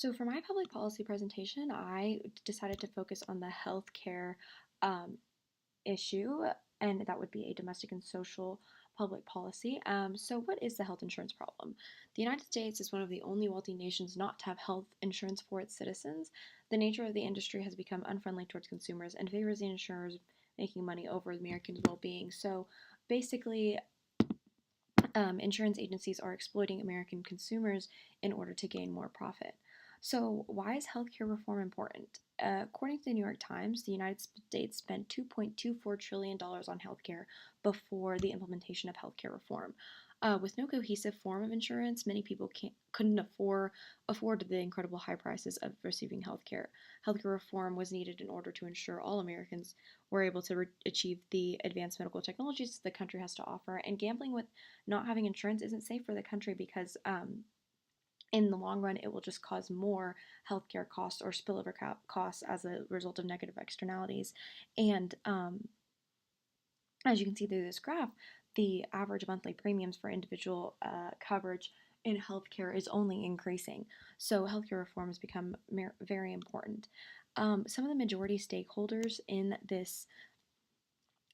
So for my public policy presentation, I decided to focus on the healthcare um, issue, and that would be a domestic and social public policy. So what is the health insurance problem? The United States is one of the only wealthy nations not to have health insurance for its citizens. The nature of the industry has become unfriendly towards consumers and favors the insurers making money over Americans' well-being. So basically, insurance agencies are exploiting American consumers in order to gain more profit. So, why is healthcare reform important? According to the New York Times, the United States spent $2.24 trillion on healthcare before the implementation of healthcare reform. With no cohesive form of insurance, many people couldn't afford the incredible high prices of receiving healthcare. Healthcare reform was needed in order to ensure all Americans were able to achieve the advanced medical technologies the country has to offer. And gambling with not having insurance isn't safe for the country because in the long run, it will just cause more healthcare costs or spillover costs as a result of negative externalities. And as you can see through this graph, the average monthly premiums for individual coverage in healthcare is only increasing. So healthcare reform has become very important. Some of the majority stakeholders in this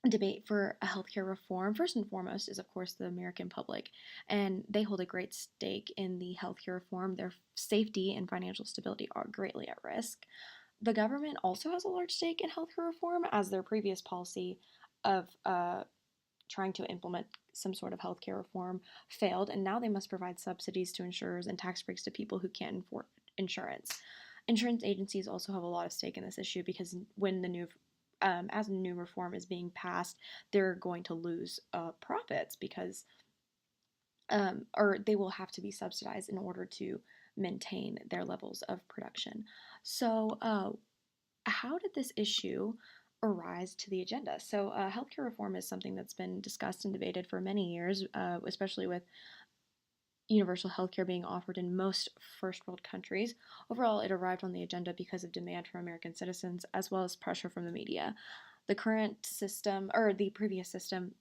debate for a healthcare reform, first and foremost, is of course the American public, and they hold a great stake in the healthcare reform. Their safety and financial stability are greatly at risk. The government also has a large stake in healthcare reform, as their previous policy of trying to implement some sort of healthcare reform failed, and now they must provide subsidies to insurers and tax breaks to people who can't afford insurance. Insurance agencies also have a lot of stake in this issue because when the new as new reform is being passed, they're going to lose profits because, or they will have to be subsidized in order to maintain their levels of production. So, how did this issue arise to the agenda? So, healthcare reform is something that's been discussed and debated for many years, especially with universal healthcare being offered in most first world countries. Overall, it arrived on the agenda because of demand from American citizens as well as pressure from the media. The current system, or the previous system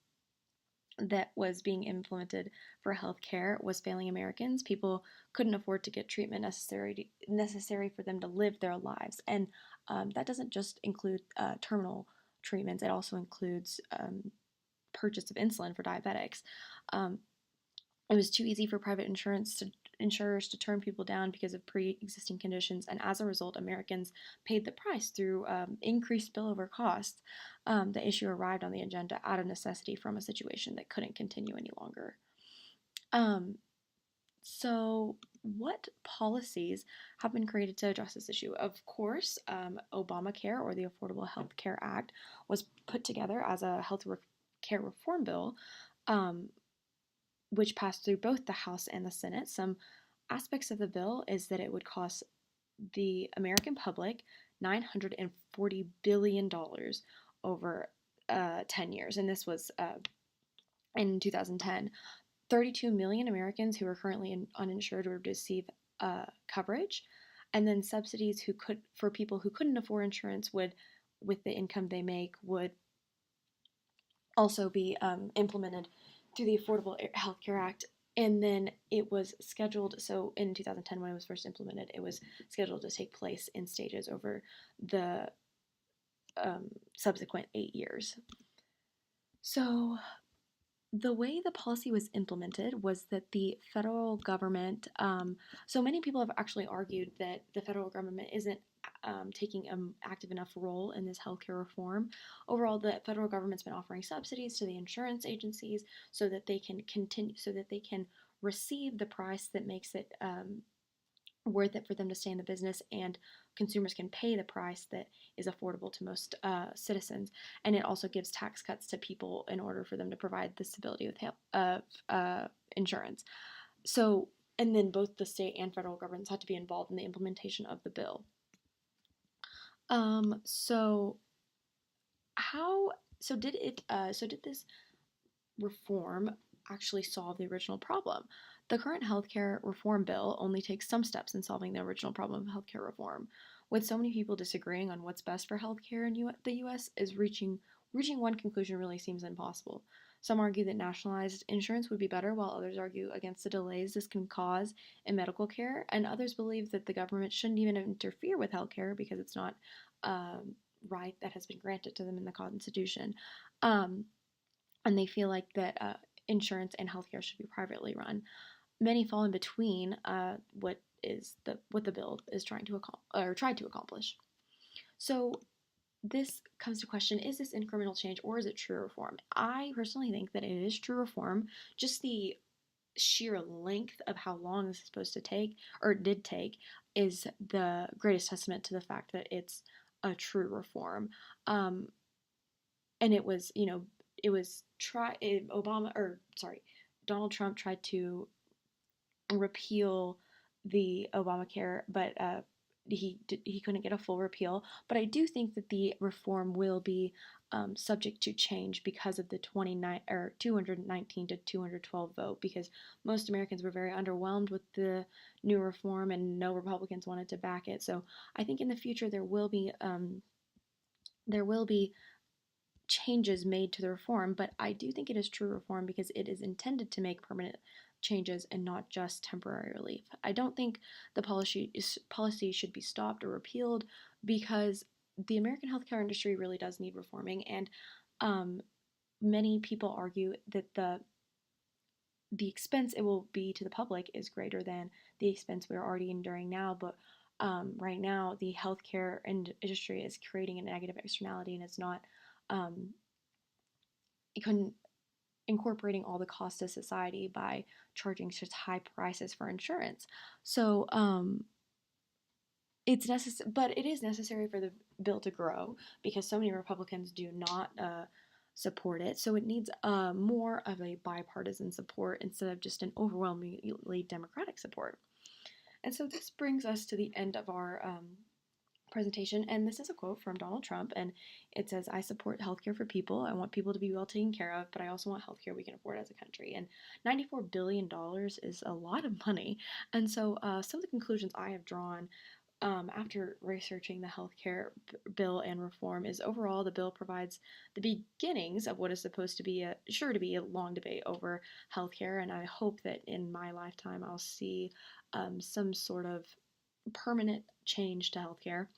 that was being implemented for healthcare, was failing Americans. People couldn't afford to get treatment necessary for them to live their lives, and that doesn't just include terminal treatments. It also includes purchase of insulin for diabetics. Um, it was too easy for private insurers to turn people down because of pre-existing conditions, and as a result, Americans paid the price through increased spillover costs. The issue arrived on the agenda out of necessity from a situation that couldn't continue any longer. Um, so, what policies have been created to address this issue? Of course, Obamacare, or the Affordable Health Care Act, was put together as a care reform bill, um, which passed through both the House and the Senate. Some aspects of the bill is that it would cost the American public $940 billion over 10 years, and this was in 2010. 32 million Americans who are currently uninsured would receive coverage, and then subsidies who could for people who couldn't afford insurance would, with the income they make, would also be implemented through the Affordable Health Care Act. And then it was scheduled, so in 2010, when it was first implemented, it was scheduled to take place in stages over the subsequent 8 years. So, the way the policy was implemented was that the federal government, so many people have actually argued that the federal government isn't taking an active enough role in this healthcare reform. Overall, the federal government's been offering subsidies to the insurance agencies so that they can continue, so that they can receive the price that makes it worth it for them to stay in the business, and consumers can pay the price that is affordable to most citizens. And it also gives tax cuts to people in order for them to provide the stability of insurance. So, and then both the state and federal governments had to be involved in the implementation of the bill. So how so did it so did this reform actually solve the original problem? The current healthcare reform bill only takes some steps in solving the original problem of healthcare reform. With so many people disagreeing on what's best for healthcare in the US, is reaching one conclusion really seems impossible. Some argue that nationalized insurance would be better, while others argue against the delays this can cause in medical care, and others believe that the government shouldn't even interfere with healthcare because it's not a right that has been granted to them in the Constitution. Um, and they feel like that insurance and healthcare should be privately run. Many fall in between what the bill is tried to accomplish. So this comes to question, is this incremental change or is it true reform? I personally think that it is true reform. Just the sheer length of how long this is supposed to take, or did take, is the greatest testament to the fact that it's a true reform. Um, and it was, it was Donald Trump tried to repeal the Obamacare, but he couldn't get a full repeal. But I do think that the reform will be subject to change because of the 219 to 212 vote, because most Americans were very underwhelmed with the new reform and no Republicans wanted to back it. So I think in the future there will be changes made to the reform, but I do think it is true reform because it is intended to make permanent changes and not just temporary relief. I don't think the policy should be stopped or repealed because the American healthcare industry really does need reforming, and um, many people argue that the expense it will be to the public is greater than the expense we're already enduring now. But right now, the healthcare industry is creating a negative externality, and it's not um, incorporating all the costs of society by charging such high prices for insurance. So it's necessary, but it is necessary for the bill to grow because so many Republicans do not support it. So it needs more of a bipartisan support instead of just an overwhelmingly Democratic support. And so this brings us to the end of our presentation, and this is a quote from Donald Trump, and it says, "I support healthcare for people. I want people to be well taken care of, but I also want healthcare we can afford as a country." And $94 billion is a lot of money. And so some of the conclusions I have drawn after researching the healthcare bill and reform is overall the bill provides the beginnings of what is supposed to be sure to be a long debate over healthcare, and I hope that in my lifetime I'll see some sort of permanent change to healthcare.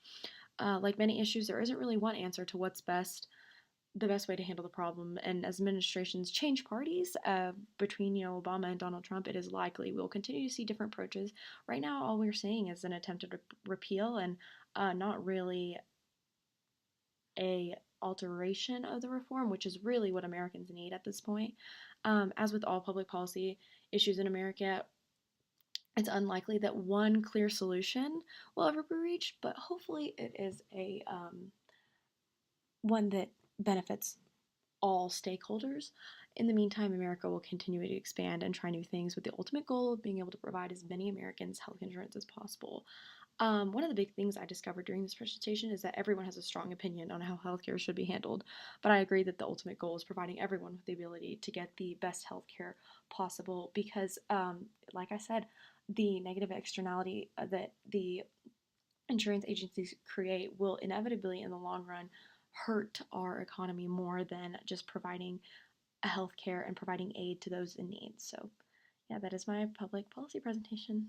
Like many issues, there isn't really one answer to what's the best way to handle the problem. And as administrations change parties between Obama and Donald Trump, it is likely we'll continue to see different approaches. Right now, all we're seeing is an attempted repeal and not really a alteration of the reform, which is really what Americans need at this point. As with all public policy issues in America, it's unlikely that one clear solution will ever be reached, but hopefully it is a one that benefits all stakeholders. In the meantime, America will continue to expand and try new things with the ultimate goal of being able to provide as many Americans health insurance as possible. One of the big things I discovered during this presentation is that everyone has a strong opinion on how healthcare should be handled, but I agree that the ultimate goal is providing everyone with the ability to get the best healthcare possible because, like I said, the negative externality that the insurance agencies create will inevitably, in the long run, hurt our economy more than just providing a healthcare and providing aid to those in need. So, yeah, that is my public policy presentation.